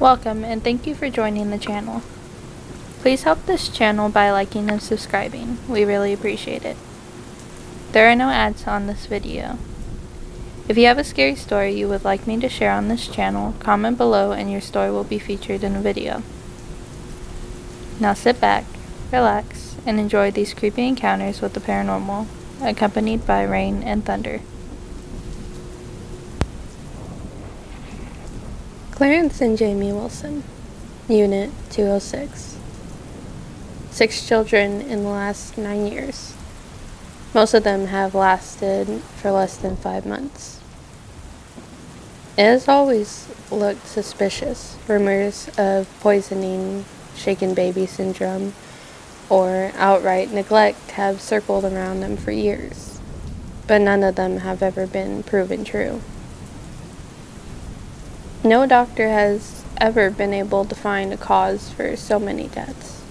Welcome, and thank you for joining the channel. Please help this channel by liking and subscribing. We really appreciate it. There are no ads on this video. If you have a scary story you would like me to share on this channel, comment below and your story will be featured in a video. Now sit back, relax, and enjoy these creepy encounters with the paranormal, accompanied by rain and thunder. Clarence and Jamie Wilson, Unit 206. 6 children in the last 9 years. Most of them have lasted for less than 5 months. It has always looked suspicious. Rumors of poisoning, shaken baby syndrome, or outright neglect have circled around them for years, but none of them have ever been proven true. No doctor has ever been able to find a cause for so many deaths.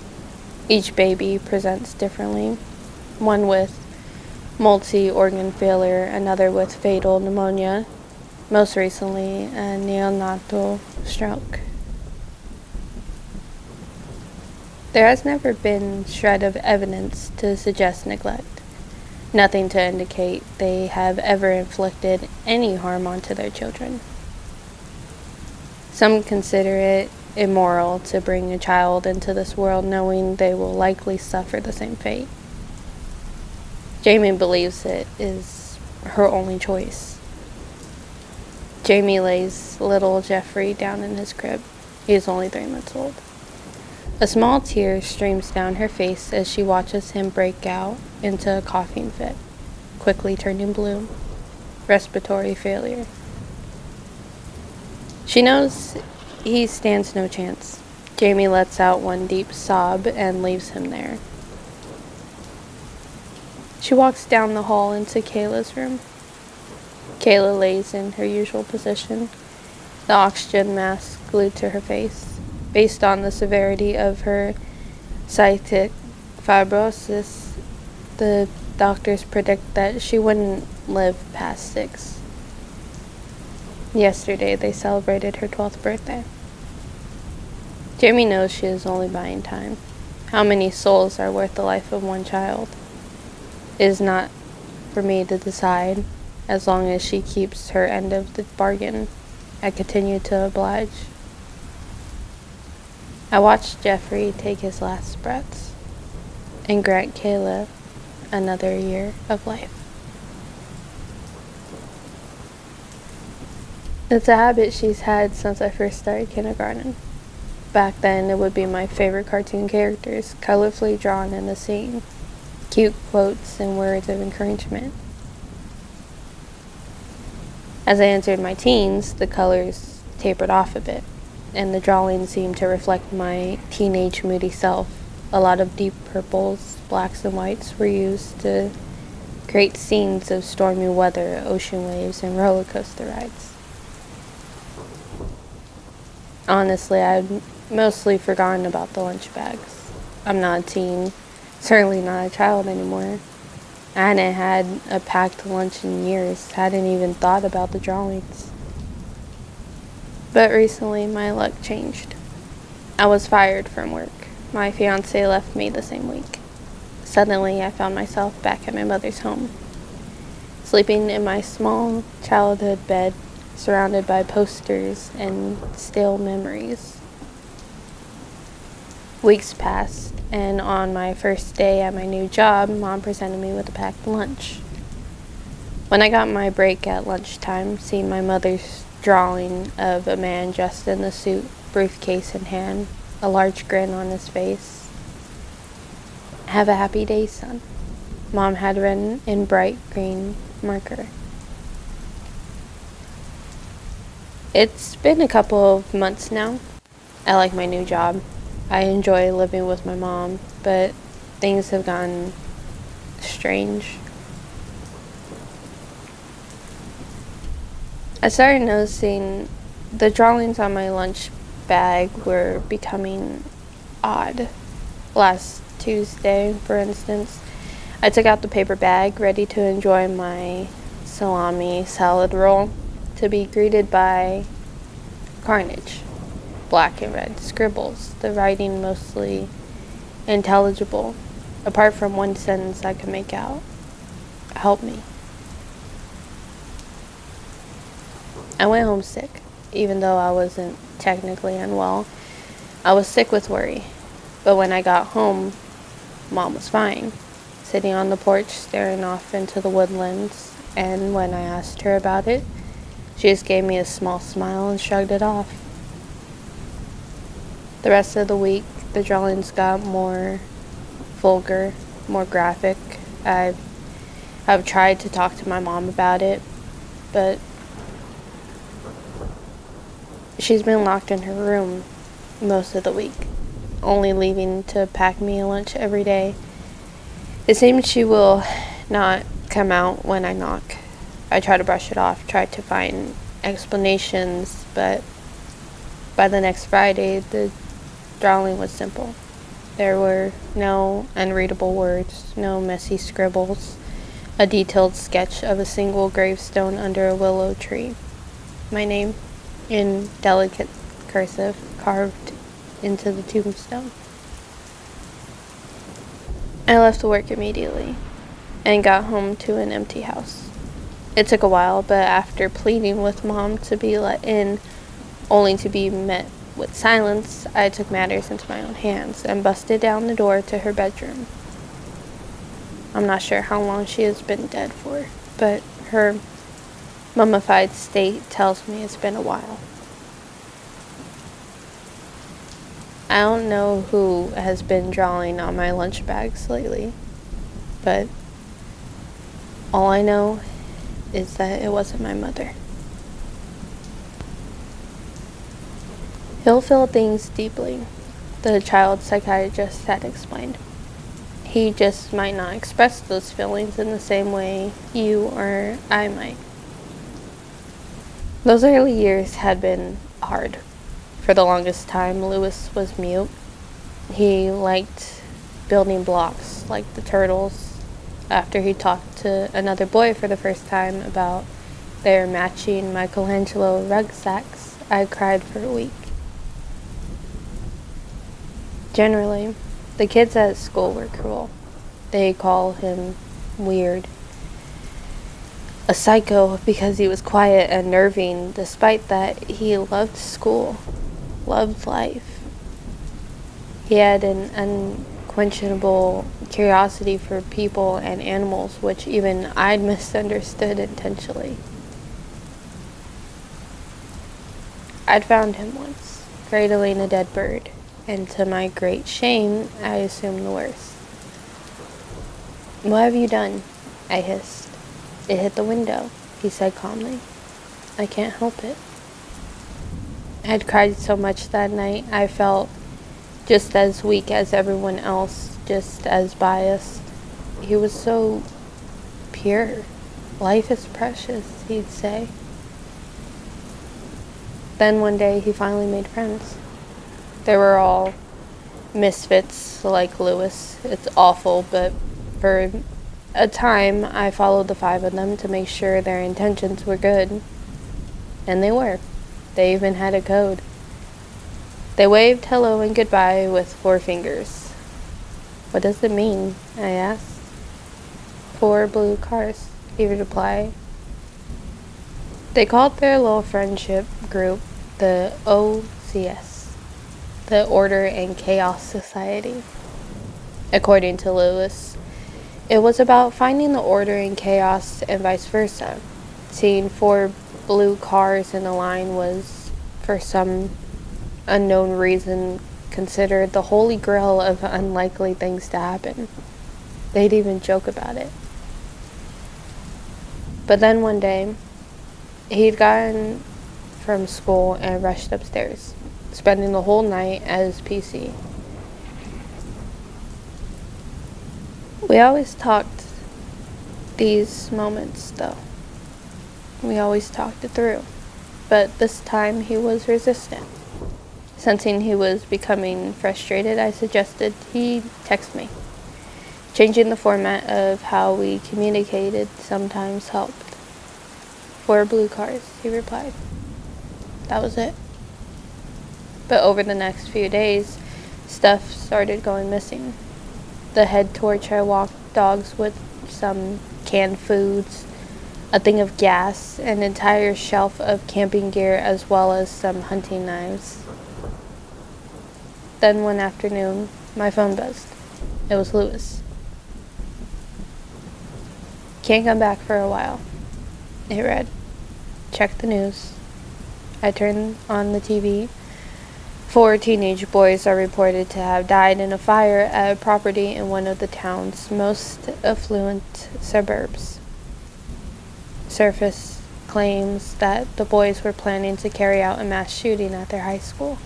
Each baby presents differently, one with multi-organ failure, another with fatal pneumonia, most recently a neonatal stroke. There has never been a shred of evidence to suggest neglect, nothing to indicate they have ever inflicted any harm onto their children. Some consider it immoral to bring a child into this world knowing they will likely suffer the same fate. Jamie believes it is her only choice. Jamie lays little Jeffrey down in his crib. He is only 3 months old. A small tear streams down her face as she watches him break out into a coughing fit, quickly turning blue. Respiratory failure. She knows he stands no chance. Jamie lets out one deep sob and leaves him there. She walks down the hall into Kayla's room. Kayla lays in her usual position, the oxygen mask glued to her face. Based on the severity of her cystic fibrosis, the doctors predict that she wouldn't live past 6. Yesterday, they celebrated her 12th birthday. Jamie knows she is only buying time. How many souls are worth the life of one child? It is not for me to decide. As long as she keeps her end of the bargain, I continue to oblige. I watched Jeffrey take his last breaths and grant Kayla another year of life. It's a habit she's had since I first started kindergarten. Back then, it would be my favorite cartoon characters, colorfully drawn in the scene, cute quotes and words of encouragement. As I entered my teens, the colors tapered off a bit, and the drawings seemed to reflect my teenage moody self. A lot of deep purples, blacks, and whites were used to create scenes of stormy weather, ocean waves, and roller coaster rides. Honestly, I'd mostly forgotten about the lunch bags. I'm not a teen, certainly not a child anymore. I hadn't had a packed lunch in years, hadn't even thought about the drawings. But recently, my luck changed. I was fired from work. My fiance left me the same week. Suddenly, I found myself back at my mother's home, sleeping in my small childhood bed, surrounded by posters and stale memories. Weeks passed, and on my first day at my new job, Mom presented me with a packed lunch. When I got my break at lunchtime, seeing my mother's drawing of a man dressed in the suit, briefcase in hand, a large grin on his face. "Have a happy day, son," Mom had written in bright green marker. It's been a couple of months now. I like my new job. I enjoy living with my mom, but things have gotten strange. I started noticing the drawings on my lunch bag were becoming odd. Last Tuesday, for instance, I took out the paper bag, ready to enjoy my salami salad roll, to be greeted by carnage. black and red scribbles, the writing mostly intelligible, apart from one sentence I could make out. Help me. I went home sick, even though I wasn't technically unwell. I was sick with worry. But when I got home, Mom was fine, sitting on the porch staring off into the woodlands, and when I asked her about it, she just gave me a small smile and shrugged it off. The rest of the week, the drawings got more vulgar, more graphic. I've tried to talk to my mom about it, but she's been locked in her room most of the week, only leaving to pack me a lunch every day. It seems she will not come out when I knock. I try to brush it off, try to find explanations, but by the next Friday, the drawing was simple. There were no unreadable words, no messy scribbles, a detailed sketch of a single gravestone under a willow tree. My name, in delicate cursive, carved into the tombstone. I left work immediately and got home to an empty house. It took a while, but after pleading with Mom to be let in, only to be met with silence, I took matters into my own hands and busted down the door to her bedroom. I'm not sure how long she has been dead for, but her mummified state tells me it's been a while. I don't know who has been drawing on my lunch bags lately, but all I know is that it wasn't my mother. He'll feel things deeply, the child psychiatrist had explained. He just might not express those feelings in the same way you or I might. Those early years had been hard. For the longest time, Lewis was mute. He liked building blocks like the turtles. After he talked to another boy for the first time about their matching Michelangelo rucksacks, I cried for a week. Generally, the kids at school were cruel. They call him weird. A psycho because he was quiet and nerving, despite that he loved school, loved life. He had an unquenchable curiosity for people and animals, which even I'd misunderstood intentionally. I'd found him once, cradling a dead bird, and to my great shame, I assumed the worst. "What have you done?" I hissed. "It hit the window," he said calmly. "I can't help it." I'd cried so much that night, I felt just as weak as everyone else, just as biased. He was so pure. "Life is precious," he'd say. Then one day, he finally made friends. They were all misfits like Lewis. It's awful, but for a time, I followed the 5 of them to make sure their intentions were good. And they were. They even had a code. They waved hello and goodbye with 4 fingers. "What does it mean?" I asked. 4 blue cars," he replied. They called their little friendship group the OCS, the Order and Chaos Society. According to Lewis, it was about finding the order in chaos and vice versa. Seeing 4 blue cars in a line was, for some unknown reason, considered the holy grail of unlikely things to happen. They'd even joke about it. But then one day, he'd gotten from school and rushed upstairs, spending the whole night at his PC. We always talked these moments, though. We always talked it through. But this time he was resistant. Sensing he was becoming frustrated, I suggested he text me. Changing the format of how we communicated sometimes helped. 4 blue cars, he replied. That was it. But over the next few days, stuff started going missing. The head torch I walked dogs with, some canned foods, a thing of gas, an entire shelf of camping gear, as well as some hunting knives. Then one afternoon, my phone buzzed. It was Lewis. Can't come back for a while. It read. Check the news. I turned on the TV. 4 teenage boys are reported to have died in a fire at a property in one of the town's most affluent suburbs. Surface claims that the boys were planning to carry out a mass shooting at their high school.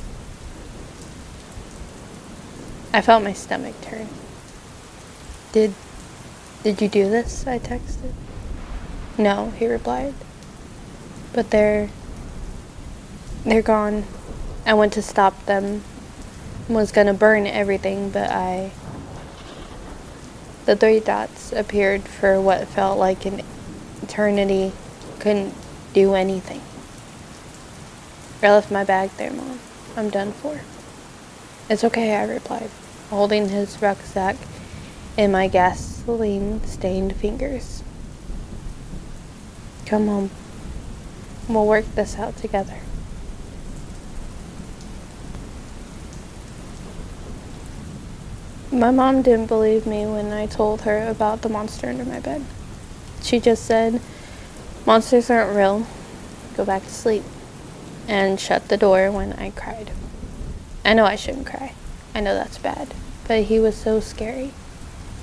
I felt my stomach turn. Did you do this? I texted. No, he replied. But they're gone. I went to stop them. Was gonna burn everything, but The 3 dots appeared for what felt like an eternity. Couldn't do anything. I left my bag there, Mom. I'm done for. It's okay, I replied, holding his rucksack in my gasoline-stained fingers. Come home. We'll work this out together. My mom didn't believe me when I told her about the monster under my bed. She just said, monsters aren't real. Go back to sleep. And shut the door when I cried. I know I shouldn't cry. I know that's bad. But he was so scary.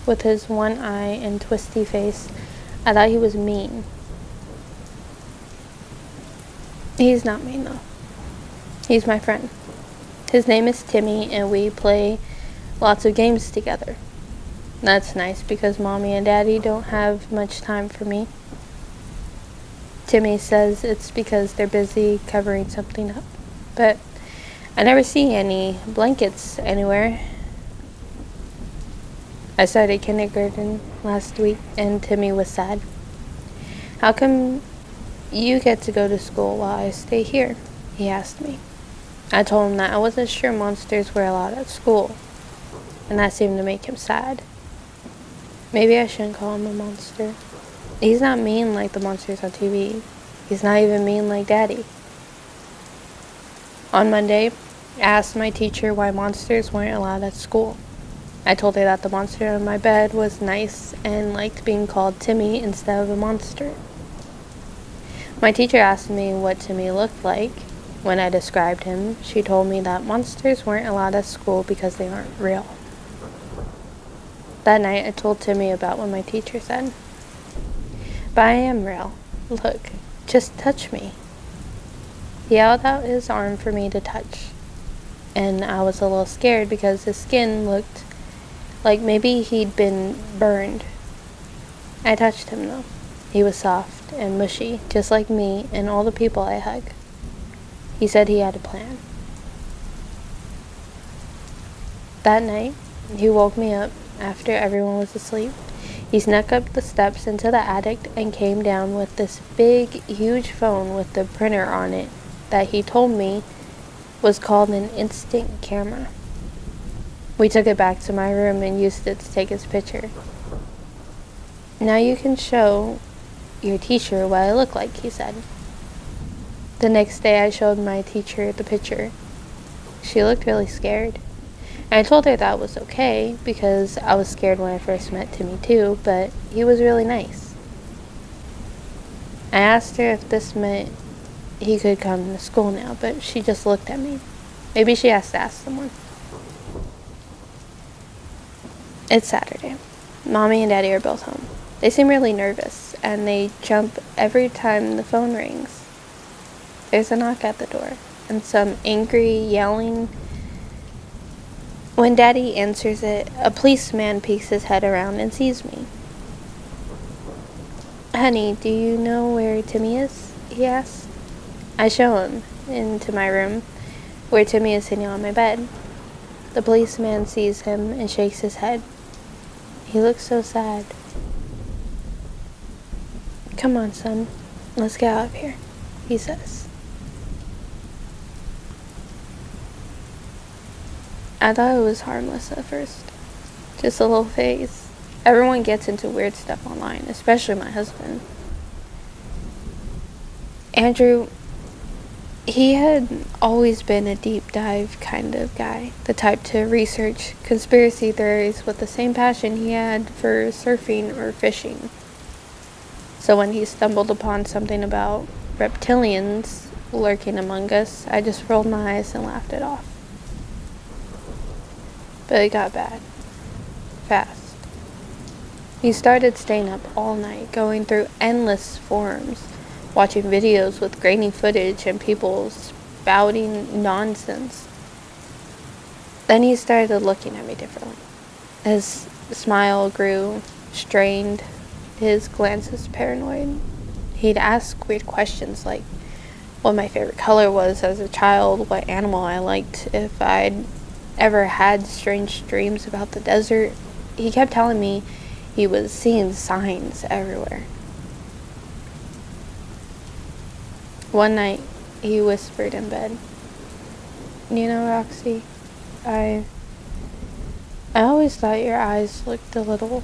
With his one eye and twisty face, I thought he was mean. He's not mean, though. He's my friend. His name is Timmy, and we play lots of games together. That's nice because Mommy and Daddy don't have much time for me. Timmy says it's because they're busy covering something up. But I never see any blankets anywhere. I started kindergarten last week, and Timmy was sad. How come you get to go to school while I stay here? He asked me. I told him that I wasn't sure monsters were allowed at school, and that seemed to make him sad. Maybe I shouldn't call him a monster. He's not mean like the monsters on TV. He's not even mean like Daddy. On Monday, I asked my teacher why monsters weren't allowed at school. I told her that the monster on my bed was nice and liked being called Timmy instead of a monster. My teacher asked me what Timmy looked like. When I described him, she told me that monsters weren't allowed at school because they aren't real. That night, I told Timmy about what my teacher said. But I am real. Look, just touch me. He held out his arm for me to touch, and I was a little scared because his skin looked like maybe he'd been burned. I touched him, though. He was soft and mushy, just like me and all the people I hug. He said he had a plan. That night, he woke me up after everyone was asleep. He snuck up the steps into the attic and came down with this big, huge phone with the printer on it that he told me was called an instant camera. We took it back to my room and used it to take his picture. Now you can show your teacher what I look like, he said. The next day I showed my teacher the picture. She looked really scared. I told her that was okay because I was scared when I first met Timmy too, but he was really nice. I asked her if this meant he could come to school now, but she just looked at me. Maybe she has to ask someone. It's Saturday. Mommy and Daddy are both home. They seem really nervous, and they jump every time the phone rings. There's a knock at the door, and some angry yelling. When Daddy answers it, a policeman peeks his head around and sees me. Honey, do you know where Timmy is? He asks. I show him into my room, where Timmy is sitting on my bed. The policeman sees him and shakes his head. He looks so sad. Come on, son. Let's get out of here, he says. I thought it was harmless at first. Just a little phase. Everyone gets into weird stuff online, especially my husband. Andrew, he had always been a deep dive kind of guy, the type to research conspiracy theories with the same passion he had for surfing or fishing. So when he stumbled upon something about reptilians lurking among us, I just rolled my eyes and laughed it off. But it got bad. Fast. He started staying up all night, going through endless forums, watching videos with grainy footage and people spouting nonsense. Then he started looking at me differently. His smile grew strained, his glances paranoid. He'd ask weird questions like what my favorite color was as a child, what animal I liked, if I'd ever had strange dreams about the desert. He kept telling me he was seeing signs everywhere. One night, he whispered in bed, "You know, Roxy, I always thought your eyes looked a little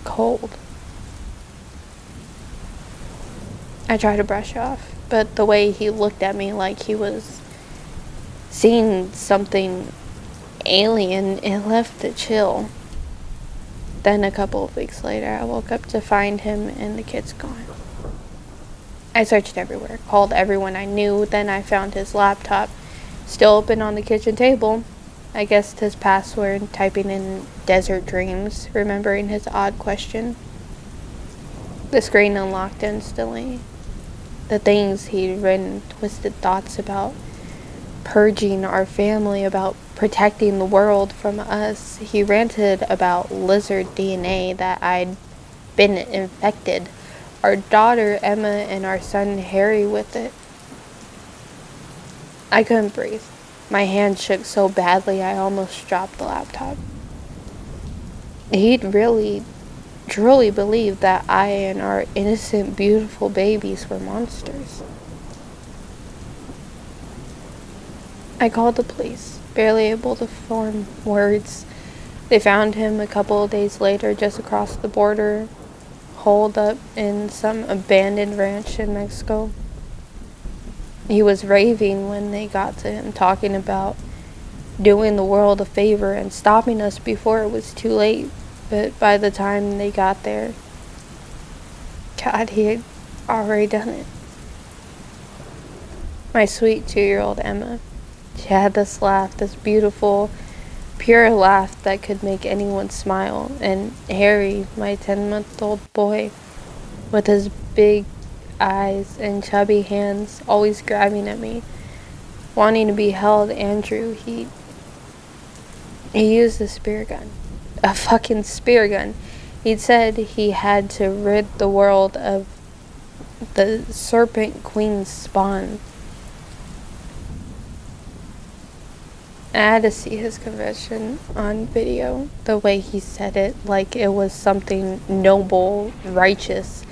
cold." I tried to brush off, but the way he looked at me like he was seeing something alien, it left a chill. Then a couple of weeks later, I woke up to find him and the kids gone. I searched everywhere, called everyone I knew, then I found his laptop still open on the kitchen table. I guessed his password, typing in desert dreams, remembering his odd question. The screen unlocked instantly. The things he'd written, twisted thoughts about purging our family, about protecting the world from us. He ranted about lizard DNA, that I'd been infected, our daughter Emma and our son Harry with it. I couldn't breathe. My hand shook so badly I almost dropped the laptop. He'd really, truly believed that I and our innocent, beautiful babies were monsters. I called the police, barely able to form words. They found him a couple of days later just across the border, holed up in some abandoned ranch in Mexico. He was raving when they got to him, talking about doing the world a favor and stopping us before it was too late. But by the time they got there, God, he had already done it. My sweet 2-year-old Emma, she had this laugh, this beautiful, pure laugh that could make anyone smile. And Harry, my 10-month-old boy, with his big eyes and chubby hands, always grabbing at me, wanting to be held. Andrew, he used a spear gun. A fucking spear gun. He'd said he had to rid the world of the Serpent Queen's spawn. I had to see his confession on video, the way he said it, like it was something noble, righteous.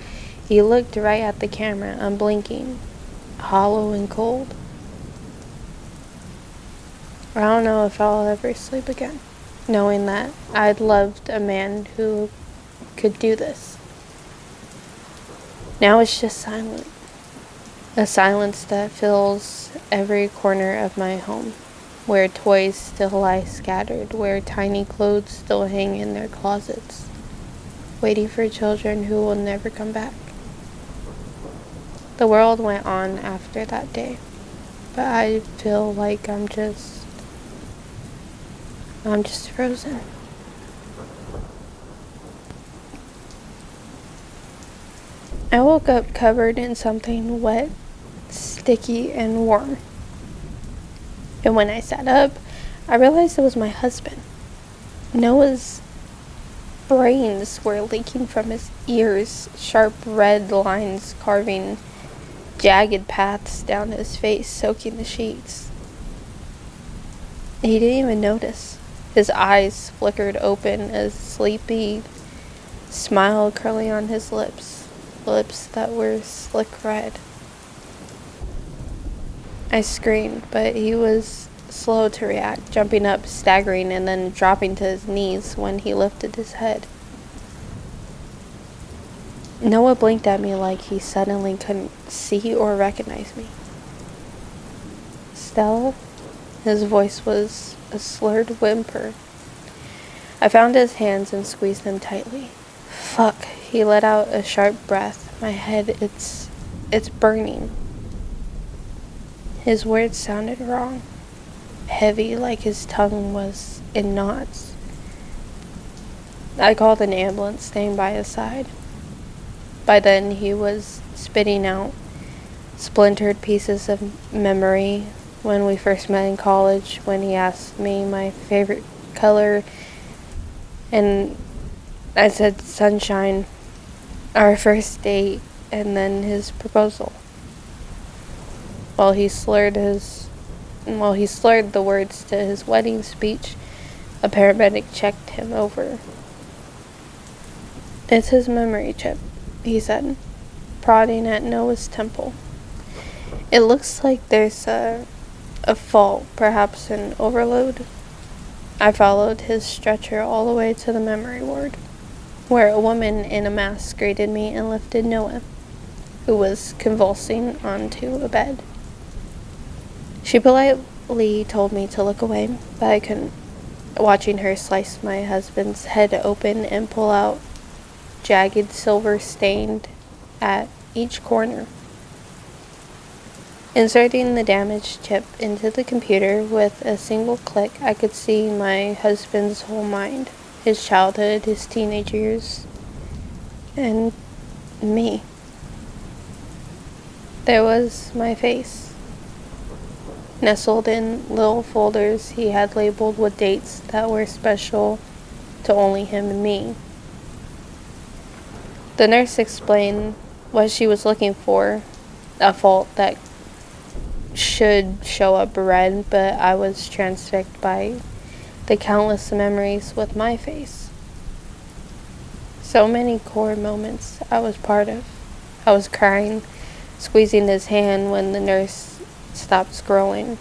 He looked right at the camera, unblinking, hollow and cold. I don't know if I'll ever sleep again, knowing that I'd loved a man who could do this. Now it's just silent. A silence that fills every corner of my home, where toys still lie scattered, where tiny clothes still hang in their closets, waiting for children who will never come back. The world went on after that day, but I feel like I'm just frozen. I woke up covered in something wet, sticky, and warm. And when I sat up, I realized it was my husband. Noah's brains were leaking from his ears, sharp red lines carving jagged paths down his face, soaking the sheets. He didn't even notice. His eyes flickered open, a sleepy smile curling on his lips that were slick red. I screamed, but he was slow to react, jumping up, staggering, and then dropping to his knees when he lifted his head. Noah blinked at me like he suddenly couldn't see or recognize me. Stella? His voice was a slurred whimper. I found his hands and squeezed them tightly. Fuck, he let out a sharp breath. My head, it's burning. His words sounded wrong, heavy, like his tongue was in knots. I called an ambulance, staying by his side. By then, he was spitting out splintered pieces of memory when we first met in college, when he asked me my favorite color, and I said sunshine, our first date, and then his proposal. While he slurred the words to his wedding speech, a paramedic checked him over. It's his memory chip, he said, prodding at Noah's temple. It looks like there's a fault, perhaps an overload. I followed his stretcher all the way to the memory ward, where a woman in a mask greeted me and lifted Noah, who was convulsing onto a bed. She politely told me to look away, but I couldn't, watching her slice my husband's head open and pull out jagged silver stained at each corner. Inserting the damaged chip into the computer with a single click, I could see my husband's whole mind, his childhood, his teenage years, and me. There was my face, nestled in little folders he had labeled with dates that were special to only him and me. The nurse explained what she was looking for, a fault that should show up red, but I was transfixed by the countless memories with my face. So many core moments I was part of. I was crying, squeezing his hand when the nurse stopped scrolling,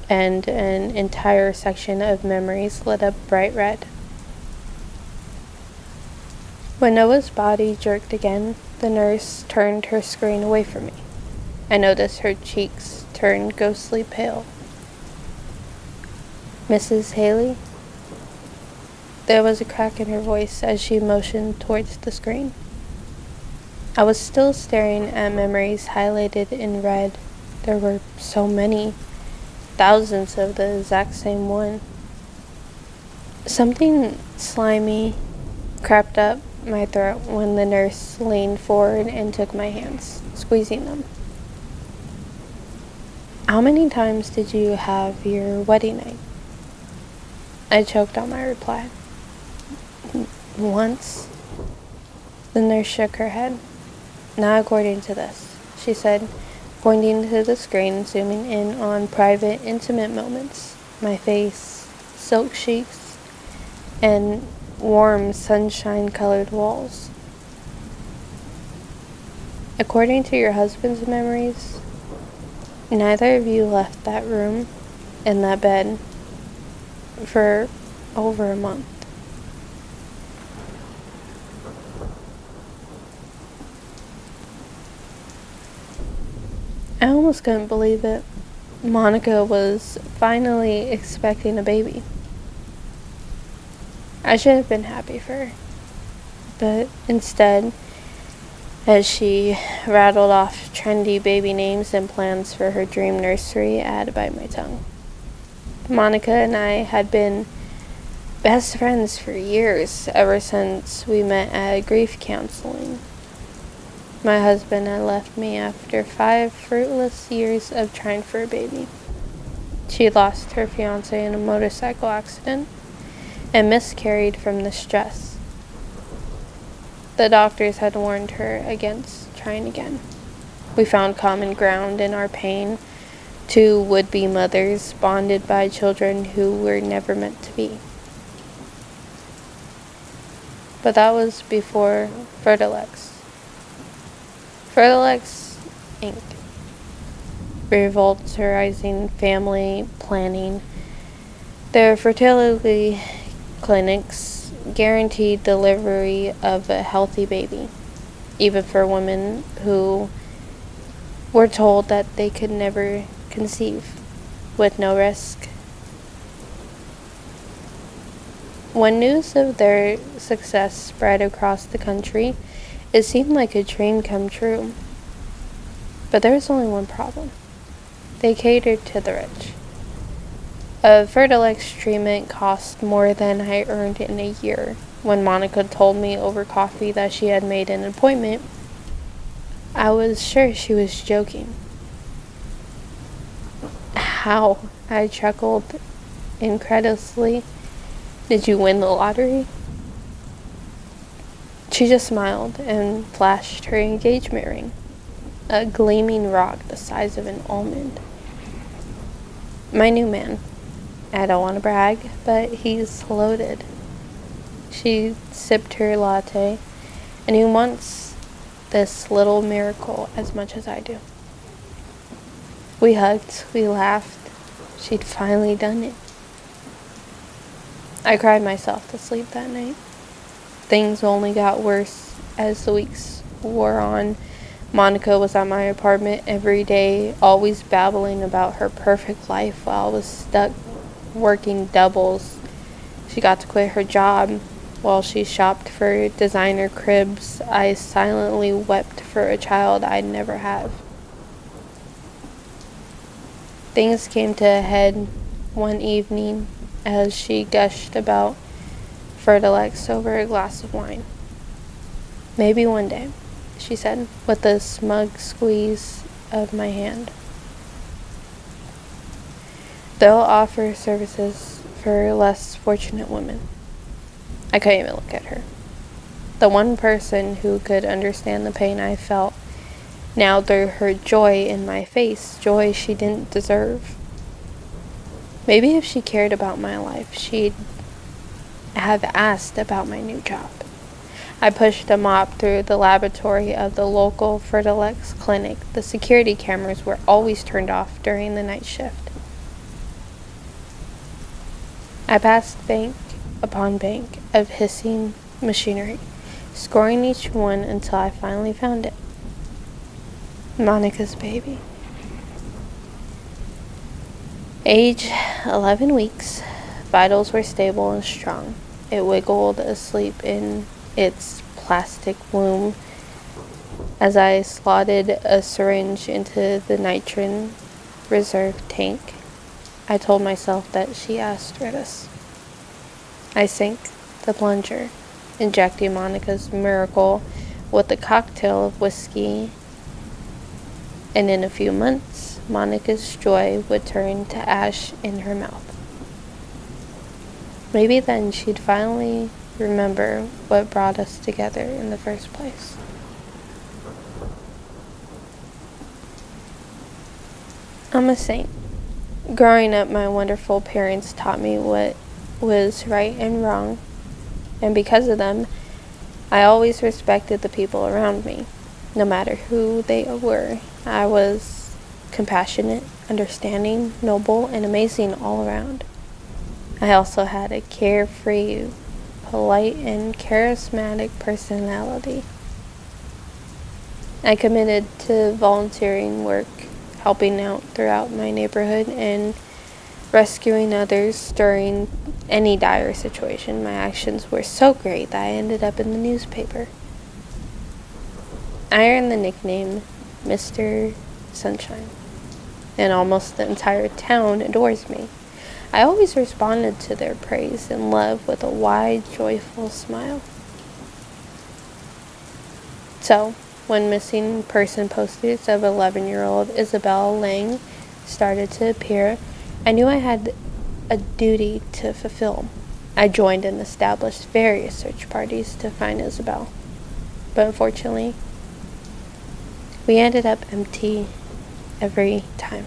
and an entire section of memories lit up bright red. When Noah's body jerked again, the nurse turned her screen away from me. I noticed her cheeks turned ghostly pale. Mrs. Haley? There was a crack in her voice as she motioned towards the screen. I was still staring at memories highlighted in red. There were so many, thousands of the exact same one. Something slimy crept up my throat when the nurse leaned forward and took my hands, squeezing them. How many times did you have your wedding night? I choked on my reply. Once. The nurse shook her head. Not according to this, she said, pointing to the screen, zooming in on private, intimate moments. My face, silk sheets, and warm, sunshine-colored walls. According to your husband's memories, neither of you left that room and that bed for over a month. I almost couldn't believe it. Monica was finally expecting a baby. I should have been happy for her. But instead, as she rattled off trendy baby names and plans for her dream nursery, I had to bite my tongue. Monica and I had been best friends for years, ever since we met at grief counseling. My husband had left me after 5 fruitless years of trying for a baby. She lost her fiancé in a motorcycle accident and miscarried from the stress. The doctors had warned her against trying again. We found common ground in our pain, 2 would-be mothers bonded by children who were never meant to be. But that was before Fertilex. Fertilex Inc. revolting family planning. Their fertility clinics guaranteed delivery of a healthy baby, even for women who were told that they could never conceive, with no risk. When news of their success spread across the country, it seemed like a dream come true. But there was only one problem. They catered to the rich. A Fertilex treatment cost more than I earned in a year. When Monica told me over coffee that she had made an appointment, I was sure she was joking. How? I chuckled incredulously. Did you win the lottery? She just smiled and flashed her engagement ring, a gleaming rock the size of an almond. My new man. I don't want to brag, but he's loaded. She sipped her latte, and he wants this little miracle as much as I do. We hugged, we laughed. She'd finally done it. I cried myself to sleep that night. Things only got worse as the weeks wore on. Monica was at my apartment every day, always babbling about her perfect life while I was stuck working doubles. She got to quit her job while she shopped for designer cribs. I silently wept for a child I'd never have. Things came to a head one evening as she gushed about Fertilex over a glass of wine. Maybe one day, she said, with a smug squeeze of my hand. They'll offer services for less fortunate women. I couldn't even look at her. The one person who could understand the pain I felt now threw her joy in my face, joy she didn't deserve. Maybe if she cared about my life, she'd have asked about my new job. I pushed a mop through the laboratory of the local Fertilex clinic. The security cameras were always turned off during the night shift. I passed bank upon bank of hissing machinery, scoring each one until I finally found it. Monica's baby. Age 11 weeks. Vitals were stable and strong. It wiggled asleep in its plastic womb as I slotted a syringe into the nitrogen reserve tank. I told myself that she asked for this. I sank the plunger, injecting Monica's miracle with a cocktail of whiskey, and in a few months, Monica's joy would turn to ash in her mouth. Maybe then she'd finally remember what brought us together in the first place. I'm a saint. Growing up, my wonderful parents taught me what was right and wrong, and because of them, I always respected the people around me, no matter who they were. I was compassionate, understanding, noble, and amazing all around. I also had a carefree, polite, and charismatic personality. I committed to volunteering work, helping out throughout my neighborhood, and rescuing others during any dire situation. My actions were so great that I ended up in the newspaper. I earned the nickname Mr. Sunshine, and almost the entire town adores me. I always responded to their praise and love with a wide, joyful smile. So, when missing person posters of 11-year-old Isabel Lang started to appear, I knew I had a duty to fulfill. I joined and established various search parties to find Isabel. But unfortunately, we ended up empty every time.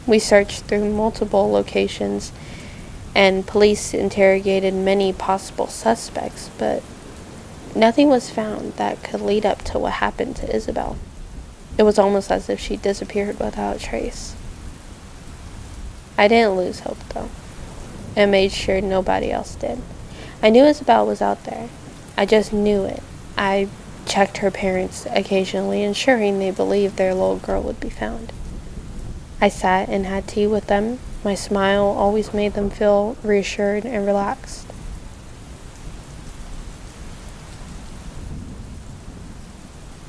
We searched through multiple locations, and police interrogated many possible suspects, but nothing was found that could lead up to what happened to Isabel. It was almost as if she disappeared without a trace. I didn't lose hope, though, and made sure nobody else did. I knew Isabel was out there. I just knew it. I checked her parents occasionally, ensuring they believed their little girl would be found. I sat and had tea with them. My smile always made them feel reassured and relaxed.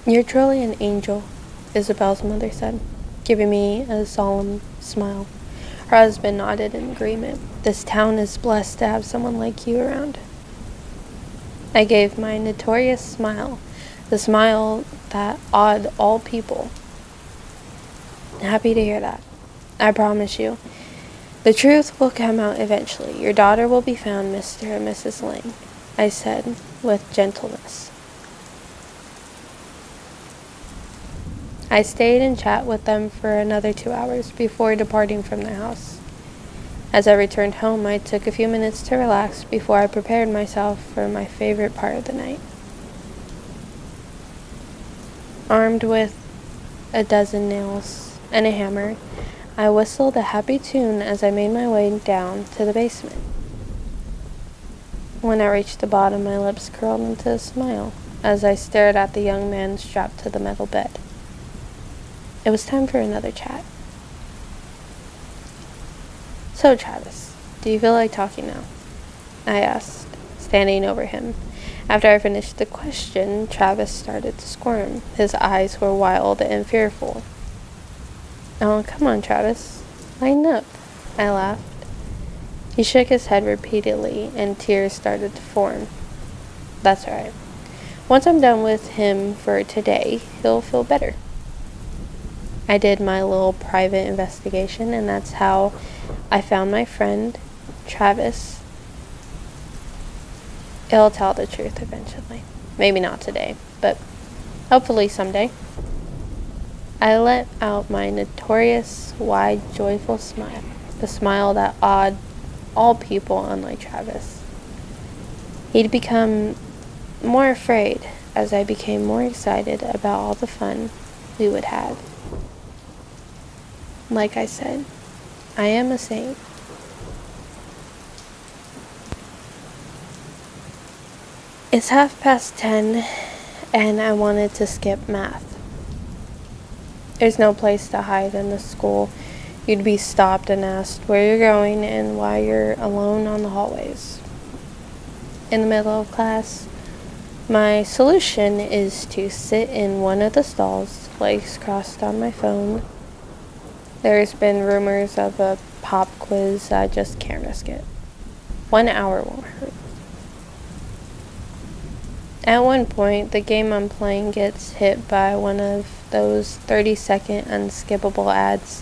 "You're truly an angel," Isabel's mother said, giving me a solemn smile. Her husband nodded in agreement. "This town is blessed to have someone like you around." I gave my notorious smile, the smile that awed all people. "Happy to hear that. I promise you, the truth will come out eventually. Your daughter will be found, Mr. and Mrs. Lang," I said with gentleness. I stayed and chat with them for another 2 hours before departing from the house. As I returned home, I took a few minutes to relax before I prepared myself for my favorite part of the night. Armed with a dozen nails and a hammer, I whistled a happy tune as I made my way down to the basement. When I reached the bottom, my lips curled into a smile as I stared at the young man strapped to the metal bed. It was time for another chat. "So, Travis, do you feel like talking now?" I asked, standing over him. After I finished the question, Travis started to squirm. His eyes were wild and fearful. "Oh, come on, Travis. Lighten up," I laughed. He shook his head repeatedly, and tears started to form. "That's all right. Once I'm done with him for today, he'll feel better." I did my little private investigation, and that's how I found my friend, Travis. He'll tell the truth eventually. Maybe not today, but hopefully someday. I let out my notorious, wide, joyful smile, the smile that awed all people unlike Travis. He'd become more afraid as I became more excited about all the fun we would have. Like I said, I am a saint. It's 10:30, and I wanted to skip math. There's no place to hide in the school. You'd be stopped and asked where you're going and why you're alone on the hallways. In the middle of class, my solution is to sit in one of the stalls, legs crossed on my phone. There's been rumors of a pop quiz. I just can't risk it. 1 hour won't hurt. At one point, the game I'm playing gets hit by one of those 30-second unskippable ads.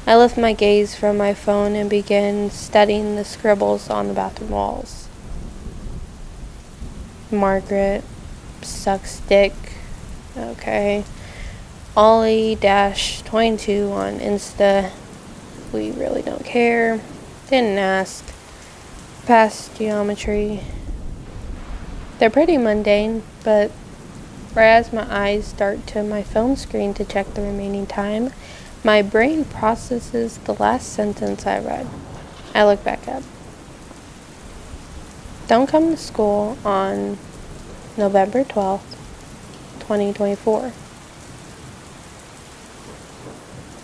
I lift my gaze from my phone and begin studying the scribbles on the bathroom walls. Margaret sucks dick. Okay. Ollie-22 on Insta. We really don't care. Didn't ask. Past geometry. They're pretty mundane, but right as my eyes dart to my phone screen to check the remaining time, my brain processes the last sentence I read. I look back up. Don't come to school on November 12th, 2024.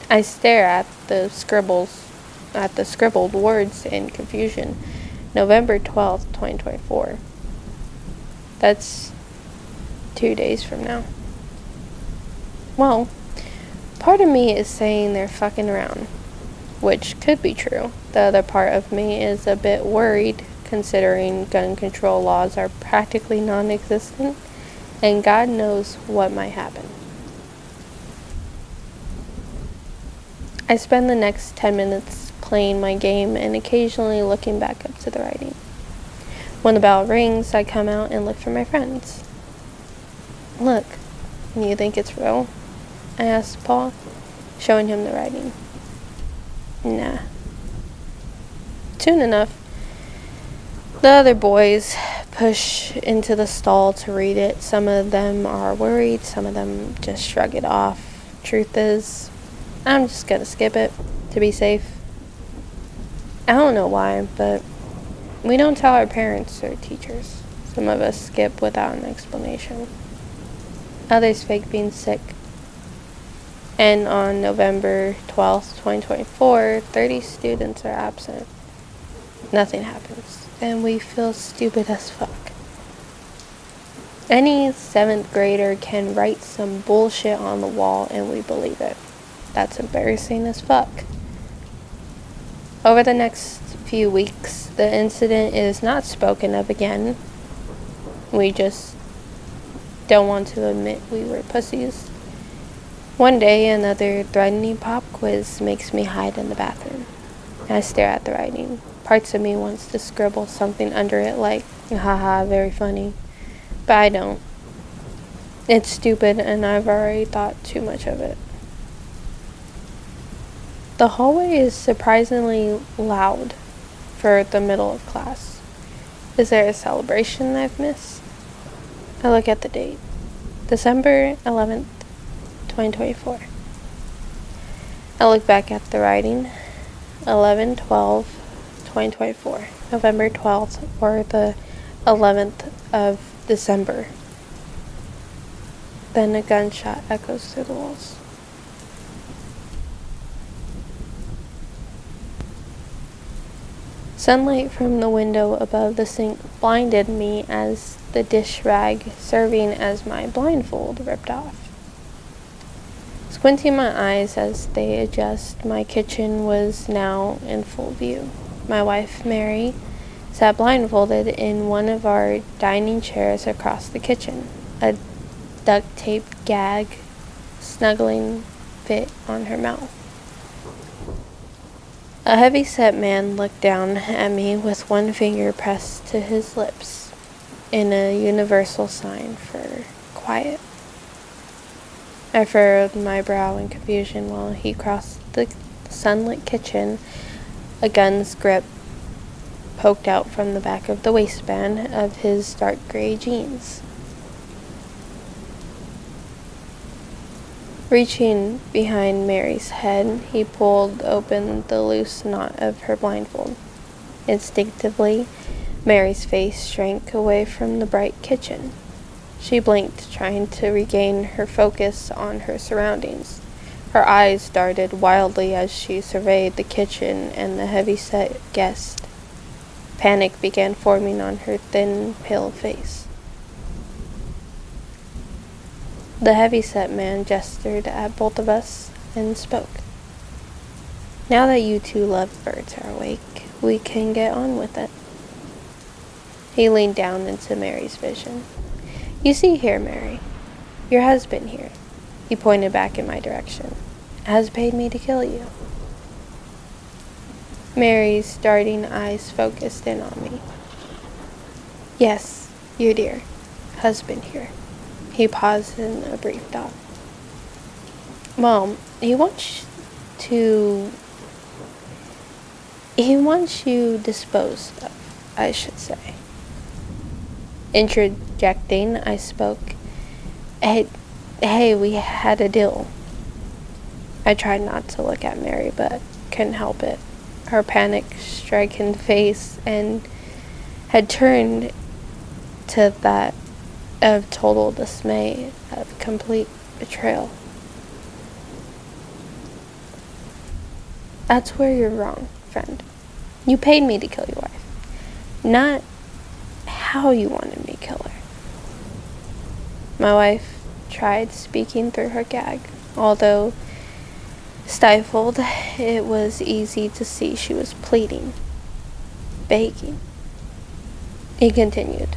I stare at the scribbled words in confusion. November 12th, 2024. That's 2 days from now. Well, part of me is saying they're fucking around, which could be true. The other part of me is a bit worried, considering gun control laws are practically non-existent, and God knows what might happen. I spend the next 10 minutes playing my game and occasionally looking back up to the writing. When the bell rings, I come out and look for my friends. "Look, you think it's real?" I asked Paul, showing him the writing. "Nah." Soon enough, the other boys push into the stall to read it. Some of them are worried, some of them just shrug it off. Truth is, I'm just gonna skip it to be safe. I don't know why, but we don't tell our parents or teachers. Some of us skip without an explanation. Others fake being sick. And on November 12th, 2024, 30 students are absent. Nothing happens, and we feel stupid as fuck. Any 7th grader can write some bullshit on the wall and we believe it. That's embarrassing as fuck. Over the next few weeks, the incident is not spoken of again. We just don't want to admit we were pussies. One day, another threatening pop quiz makes me hide in the bathroom. I stare at the writing. Parts of me wants to scribble something under it like, haha, very funny. But I don't. It's stupid and I've already thought too much of it. The hallway is surprisingly loud for the middle of class. Is there a celebration I've missed? I look at the date. December 11th, 2024. I look back at the writing. 11/12/2024. November 12th or the 11th of December. Then a gunshot echoes through the walls. Sunlight from the window above the sink blinded me as the dish rag serving as my blindfold ripped off. Squinting my eyes as they adjust, my kitchen was now in full view. My wife, Mary, sat blindfolded in one of our dining chairs across the kitchen, a duct-taped gag snuggling fit on her mouth. A heavy-set man looked down at me with one finger pressed to his lips in a universal sign for quiet. I furrowed my brow in confusion while he crossed the sunlit kitchen, a gun's grip poked out from the back of the waistband of his dark gray jeans. Reaching behind Mary's head, he pulled open the loose knot of her blindfold. Instinctively, Mary's face shrank away from the bright kitchen. She blinked, trying to regain her focus on her surroundings. Her eyes darted wildly as she surveyed the kitchen and the heavy-set guest. Panic began forming on her thin, pale face. The heavy-set man gestured at both of us and spoke. Now that you two lovebirds are awake, we can get on with it. He leaned down into Mary's vision. You see here, Mary, your husband here, he pointed back in my direction, has paid me to kill you. Mary's darting eyes focused in on me. Yes, your dear husband here. He paused in a brief thought. Well, he wants you disposed of, I should say. Interjecting, I spoke. Hey, we had a deal. I tried not to look at Mary, but couldn't help it. Her panic-stricken face had turned to that of total dismay, of complete betrayal. That's where you're wrong, friend. You paid me to kill your wife, not how you wanted me to kill her. My wife tried speaking through her gag. Although stifled, it was easy to see she was pleading, begging. He continued.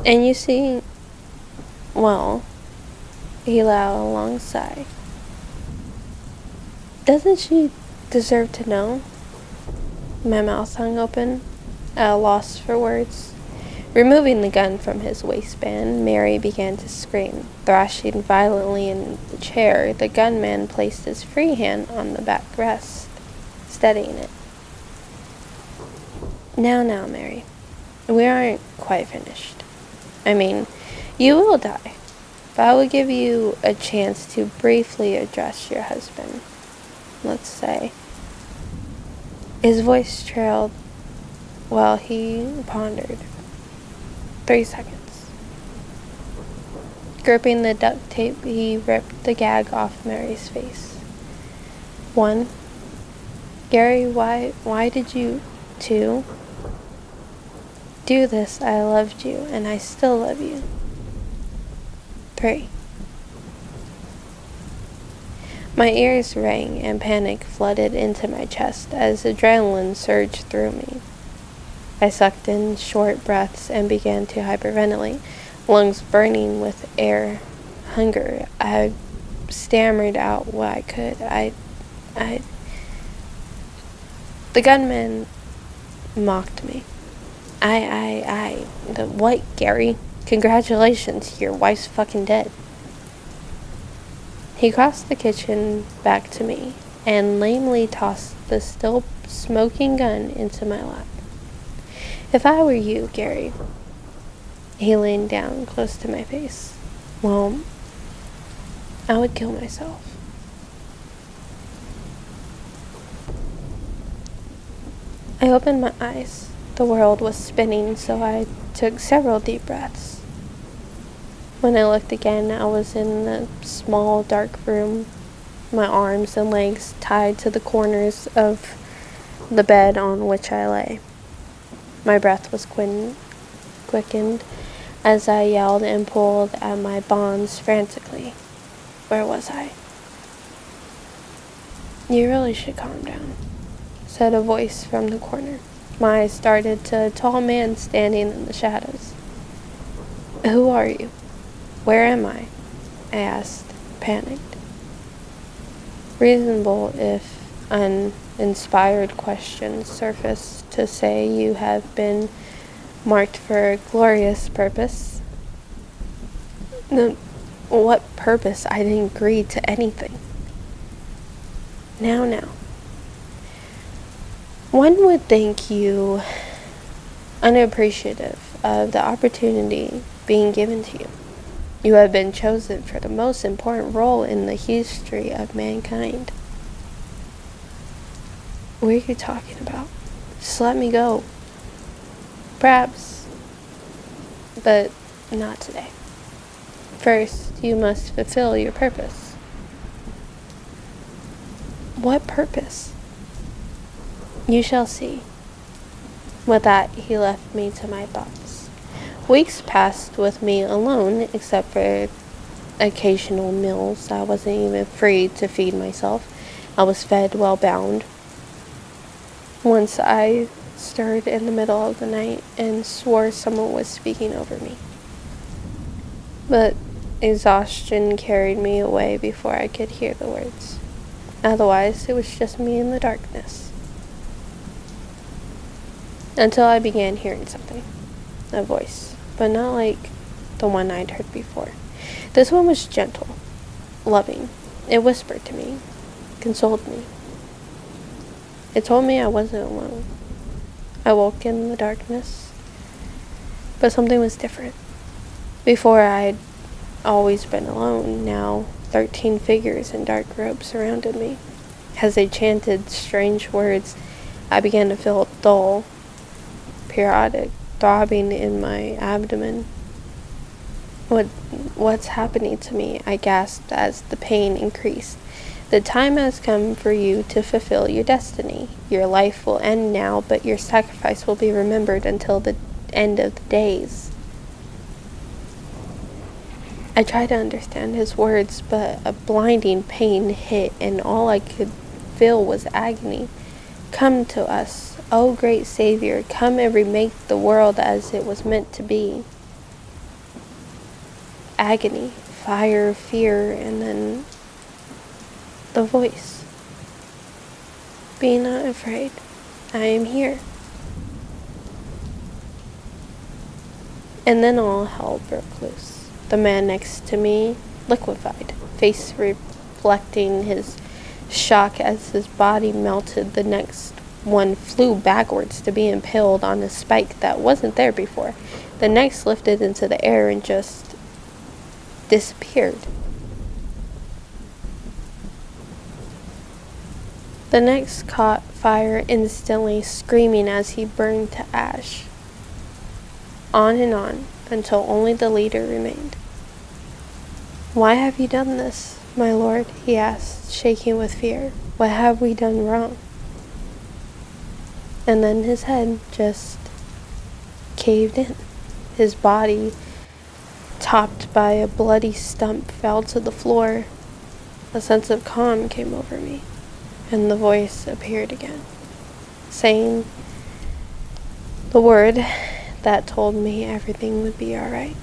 And you see, well, he let out a long sigh. Doesn't she deserve to know? My mouth hung open, at a loss for words. Removing the gun from his waistband, Mary began to scream. Thrashing violently in the chair, the gunman placed his free hand on the backrest, steadying it. Now, Mary, we aren't quite finished. I mean, you will die. but I will give you a chance to briefly address your husband, let's say." His voice trailed while he pondered. 3 seconds. Gripping the duct tape, he ripped the gag off Mary's face. 1. "Gary, why did you 2. "Do this. I loved you, and I still love you." 3. My ears rang and panic flooded into my chest as adrenaline surged through me. I sucked in short breaths and began to hyperventilate, lungs burning with air hunger. I stammered out what I could. The gunman mocked me. What, Gary? Congratulations, your wife's fucking dead." He crossed the kitchen back to me and lamely tossed the still smoking gun into my lap. "If I were you, Gary," he leaned down close to my face, "well, I would kill myself." I opened my eyes. The world was spinning, so I took several deep breaths. When I looked again, I was in a small, dark room, my arms and legs tied to the corners of the bed on which I lay. My breath was quickened as I yelled and pulled at my bonds frantically. Where was I? "You really should calm down," said a voice from the corner. My eyes started to a tall man standing in the shadows. "Who are you? Where am I?" I asked, panicked. Reasonable if uninspired questions surfaced to say you have been marked for a glorious purpose. No, what purpose? I didn't agree to anything. Now. One would think you unappreciative of the opportunity being given to you. You have been chosen for the most important role in the history of mankind. What are you talking about? Just let me go. Perhaps, but not today. First, you must fulfill your purpose. What purpose? You shall see. With that, he left me to my thoughts. Weeks passed with me alone, except for occasional meals. I wasn't even free to feed myself. I was fed while bound. Once I stirred in the middle of the night and swore someone was speaking over me. But exhaustion carried me away before I could hear the words. Otherwise, it was just me in the darkness. Until I began hearing something. A voice, but not like the one I'd heard before. This one was gentle, loving. It whispered to me, consoled me. It told me I wasn't alone. I woke in the darkness, but something was different. Before, I'd always been alone. Now 13 figures in dark robes surrounded me. As they chanted strange words, I began to feel dull, periodic throbbing in my abdomen. What's happening to me? I gasped as the pain increased. The time has come for you to fulfill your destiny. Your life will end now, but your sacrifice will be remembered until the end of the days. I tried to understand his words, but a blinding pain hit, and all I could feel was agony. Come to us, O great Savior, come and remake the world as it was meant to be. Agony, fire, fear, and then the voice. Be not afraid, I am here. And then all hell broke loose. The man next to me liquefied, face reflecting his shock as his body melted. The next one flew backwards to be impaled on a spike that wasn't there before. The next lifted into the air and just disappeared. The next caught fire instantly, screaming as he burned to ash. On and on, until only the leader remained. "Why have you done this, my lord?" he asked, shaking with fear. "What have we done wrong?" And then his head just caved in. His body, topped by a bloody stump, fell to the floor. A sense of calm came over me, and the voice appeared again, saying the word that told me everything would be alright.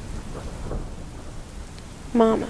"Mama."